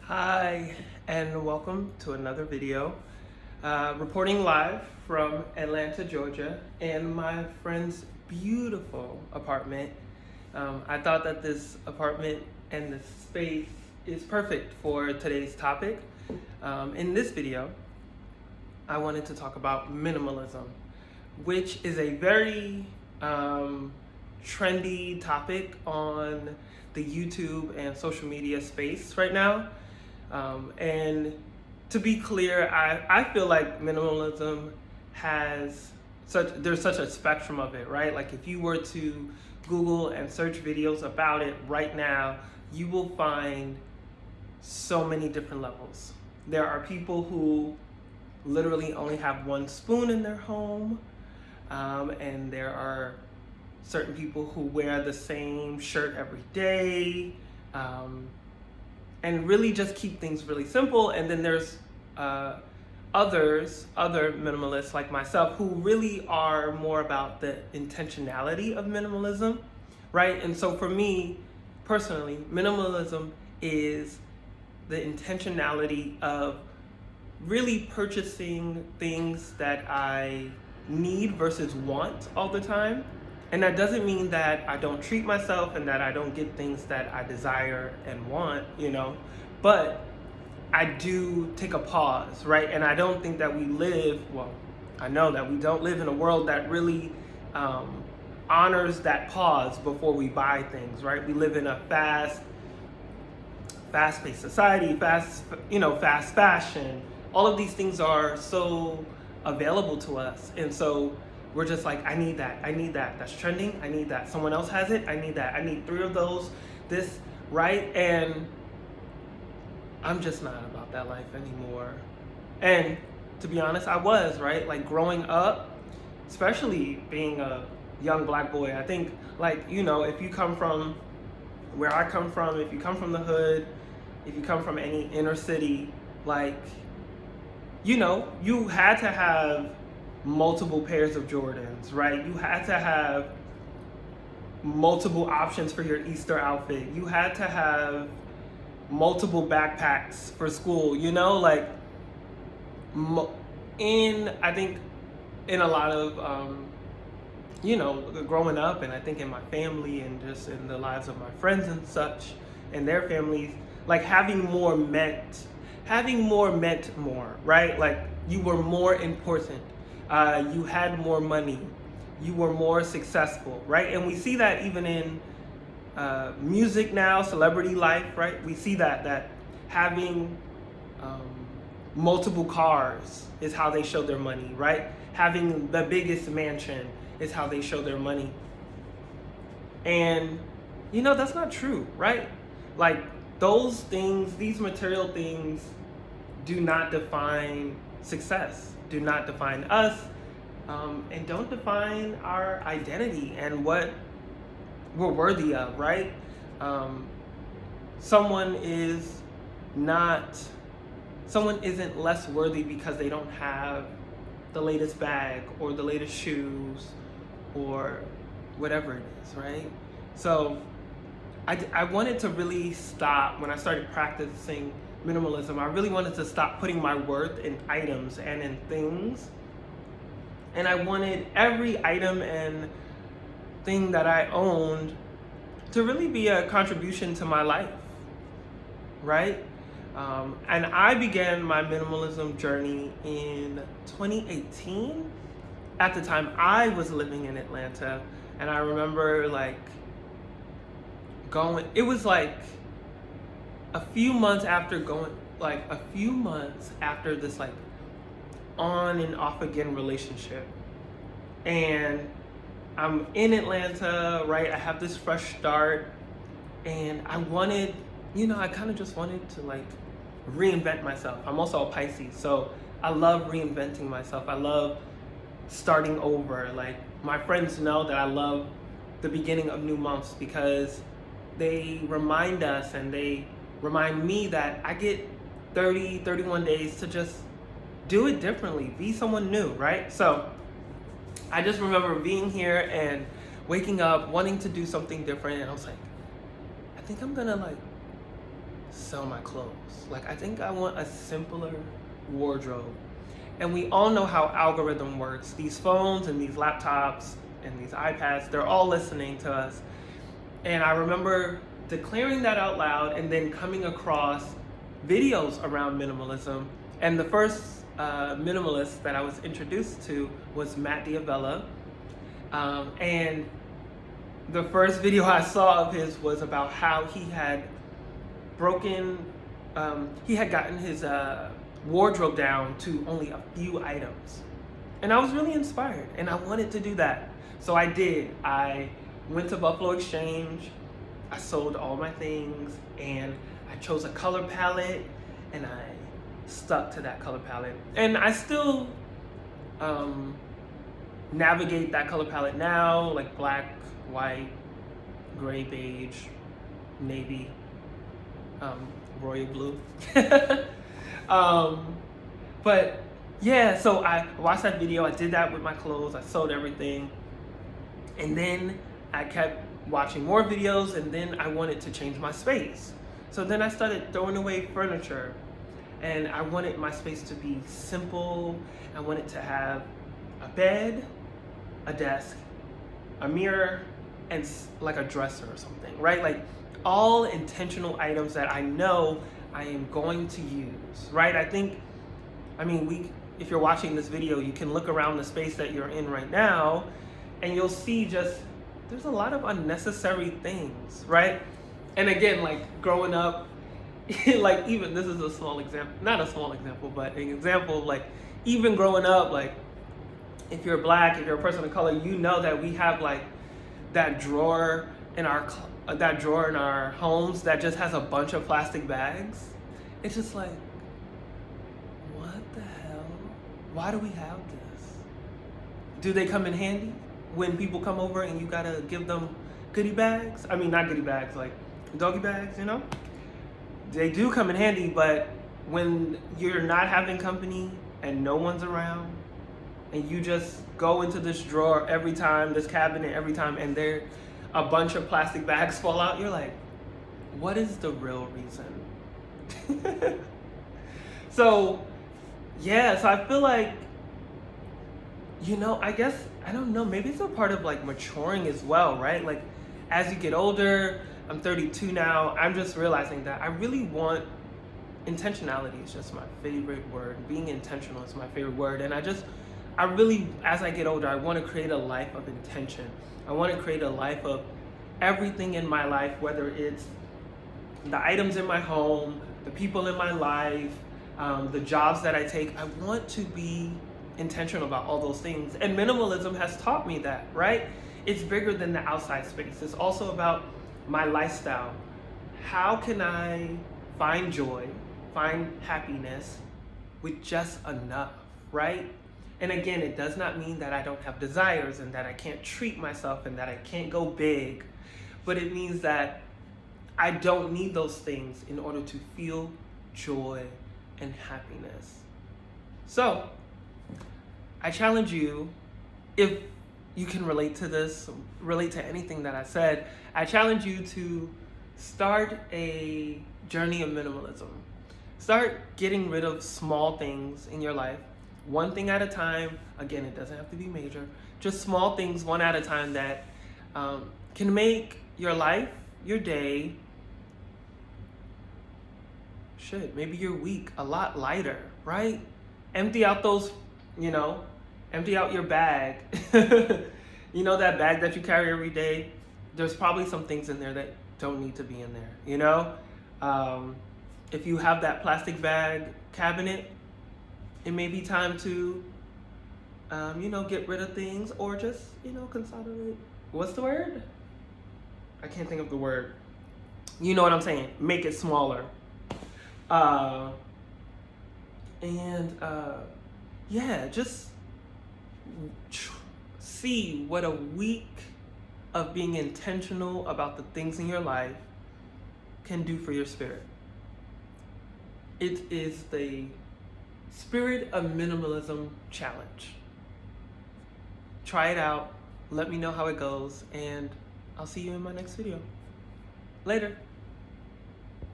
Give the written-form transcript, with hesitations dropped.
Hi, and welcome to another video. Reporting live from Atlanta, Georgia, in my friend's beautiful apartment. I thought that this apartment and this space is perfect for today's topic. In this video, I wanted to talk about minimalism, which is a very trendy topic on the YouTube and social media space right now. And to be clear, I feel like minimalism there's such a spectrum of it, right? Like if you were to Google and search videos about it right now, you will find so many different levels. There are people who literally only have one spoon in their home, and there are certain people who wear the same shirt every day, and really just keep things really simple. And then there's other minimalists like myself who really are more about the intentionality of minimalism, right? And so for me personally, minimalism is the intentionality of really purchasing things that I need versus want all the time. And that doesn't mean that I don't treat myself and that I don't get things that I desire and want, but I do take a pause, right? And I don't think that I know that we don't live in a world that really honors that pause before we buy things, right? We live in a fast-paced society, fast fashion. All of these things are so available to us. And so we're just like, I need that. That's trending. I need that. Someone else has it. I need that. I need 3 of those. This, right? And I'm just not about that life anymore. And to be honest, I was, right? Like growing up, especially being a young Black boy, I think if you come from where I come from, if you come from the hood, if you come from any inner city, you had to have multiple pairs of Jordans, right? You had to have multiple options for your Easter outfit. You had to have multiple backpacks for school, I think in a lot of, growing up, and I think in my family and just in the lives of my friends and such and their families, like having more meant more, right? Like you were more important. You had more money, you were more successful, right? And we see that even in music now, celebrity life, right? We see that having multiple cars is how they show their money, right? Having the biggest mansion is how they show their money. And that's not true, right? Like those things, these material things do not define success, do not define us, and don't define our identity and what we're worthy of, right? Someone isn't less worthy because they don't have the latest bag or the latest shoes or whatever it is, right? So I wanted to really stop when I started practicing minimalism. I really wanted to stop putting my worth in items and in things. And I wanted every item and thing that I owned to really be a contribution to my life, right? And I began my minimalism journey in 2018. At the time, I was living in Atlanta, and I remember it was a few months after this on and off again relationship. And I'm in Atlanta, right? I have this fresh start, and I kind of just wanted to reinvent myself. I'm also a Pisces, so I love reinventing myself. I love starting over. Like my friends know that I love the beginning of new months because they remind us and they remind me that I get 31 days to just do it differently, be someone new, right? So I just remember being here and waking up wanting to do something different, and I was like, I think I'm gonna sell my clothes. Like, I think I want a simpler wardrobe. And we all know how algorithm works. These phones and these laptops and these iPads, they're all listening to us. And I remember declaring that out loud and then coming across videos around minimalism. And the first minimalist that I was introduced to was Matt Diavella. And the first video I saw of his was about how he had gotten his wardrobe down to only a few items. And I was really inspired and I wanted to do that. So I did. I went to Buffalo Exchange, I sold all my things, and I chose a color palette and I stuck to that color palette. And I still navigate that color palette now, like black, white, gray, beige, navy, royal blue. But yeah, so I watched that video, I did that with my clothes, I sold everything. And then I kept watching more videos, and then I wanted to change my space. So then I started throwing away furniture, and I wanted my space to be simple. I wanted to have a bed, a desk, a mirror, and like a dresser or something, right? Like all intentional items that I know I am going to use, right? If you're watching this video, you can look around the space that you're in right now, and you'll see there's a lot of unnecessary things, right? And again, like growing up, like even this is a small example, not a small example, but an example of like even growing up, like if you're black, if you're a person of color, you know that we have like that drawer in our homes that just has a bunch of plastic bags. It's just like, what the hell? Why do we have this? Do they come in handy when people come over and you gotta give them goodie bags? I mean, not goodie bags, like doggy bags, you know? They do come in handy, but when you're not having company and no one's around, and you just go into this drawer every time, this cabinet every time, and there a bunch of plastic bags fall out, you're like, what is the real reason? So I feel like, I guess, I don't know, maybe it's a part of like maturing as well, right? Like as you get older, I'm 32 now, I'm just realizing that I really want, intentionality is just my favorite word. Being intentional is my favorite word. And I really, as I get older, I want to create a life of intention. I want to create a life of everything in my life, whether it's the items in my home, the people in my life, the jobs that I take. I want to be intentional about all those things. And minimalism has taught me that, right? It's bigger than the outside space. It's also about my lifestyle. How can I find joy, find happiness with just enough, right? And again, it does not mean that I don't have desires and that I can't treat myself and that I can't go big, but it means that I don't need those things in order to feel joy and happiness. So, I challenge you, if you can relate to this, relate to anything that I said, I challenge you to start a journey of minimalism. Start getting rid of small things in your life, one thing at a time. Again, it doesn't have to be major, just small things one at a time that can make your life, your day, maybe your week a lot lighter, right? Empty out those, empty out your bag. That bag that you carry every day, there's probably some things in there that don't need to be in there, If you have that plastic bag cabinet, it may be time to, get rid of things or just, consolidate. What's the word? I can't think of the word. You know what I'm saying? Make it smaller. Just see what a week of being intentional about the things in your life can do for your spirit. It is the Spirit of Minimalism Challenge. Try it out. Let me know how it goes, and I'll see you in my next video. Later.